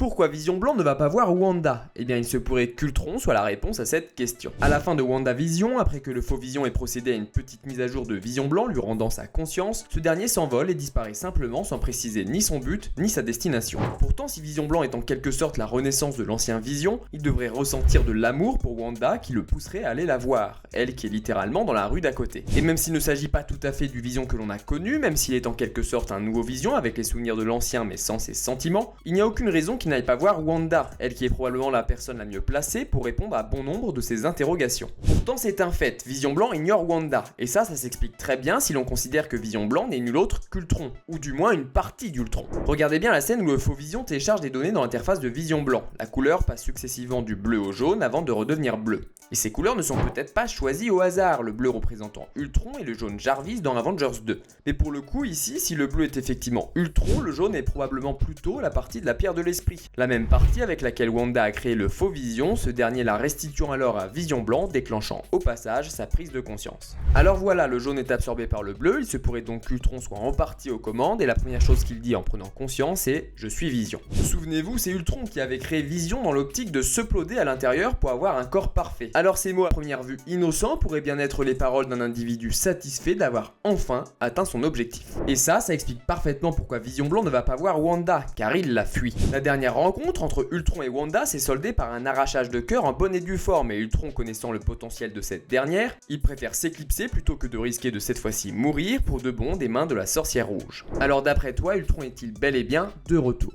Pourquoi Vision Blanc ne va pas voir Wanda? Eh bien il se pourrait qu'Ultron soit la réponse à cette question. À la fin de WandaVision, après que le faux Vision ait procédé à une petite mise à jour de Vision Blanc lui rendant sa conscience, ce dernier s'envole et disparaît simplement sans préciser ni son but ni sa destination. Pourtant si Vision Blanc est en quelque sorte la renaissance de l'ancien Vision, il devrait ressentir de l'amour pour Wanda qui le pousserait à aller la voir, elle qui est littéralement dans la rue d'à côté. Et même s'il ne s'agit pas tout à fait du Vision que l'on a connu, même s'il est en quelque sorte un nouveau Vision avec les souvenirs de l'ancien mais sans ses sentiments, il n'y a aucune raison qu'il n'aille pas voir Wanda, elle qui est probablement la personne la mieux placée pour répondre à bon nombre de ses interrogations. Pourtant c'est un fait, Vision Blanc ignore Wanda, et ça s'explique très bien si l'on considère que Vision Blanc n'est nul autre qu'Ultron, ou du moins une partie d'Ultron. Regardez bien la scène où le faux Vision télécharge des données dans l'interface de Vision Blanc. La couleur passe successivement du bleu au jaune avant de redevenir bleu. Et ces couleurs ne sont peut-être pas choisies au hasard, le bleu représentant Ultron et le jaune Jarvis dans Avengers 2. Mais pour le coup ici, si le bleu est effectivement Ultron, le jaune est probablement plutôt la partie de la pierre de l'esprit. La même partie avec laquelle Wanda a créé le faux Vision, ce dernier la restituant alors à Vision Blanc, déclenchant au passage sa prise de conscience. Alors voilà, le jaune est absorbé par le bleu, il se pourrait donc qu'Ultron soit en partie aux commandes, et la première chose qu'il dit en prenant conscience est « Je suis Vision ». Souvenez-vous, c'est Ultron qui avait créé Vision dans l'optique de s'uploader à l'intérieur pour avoir un corps parfait. Alors ces mots à première vue innocents pourraient bien être les paroles d'un individu satisfait d'avoir enfin atteint son objectif. Et ça explique parfaitement pourquoi Vision Blanc ne va pas voir Wanda, car il la fuit. La dernière rencontre entre Ultron et Wanda s'est soldée par un arrachage de cœur en bonne et due forme, et Ultron connaissant le potentiel de cette dernière, il préfère s'éclipser plutôt que de risquer de cette fois-ci mourir pour de bon des mains de la sorcière rouge. Alors d'après toi, Ultron est-il bel et bien de retour?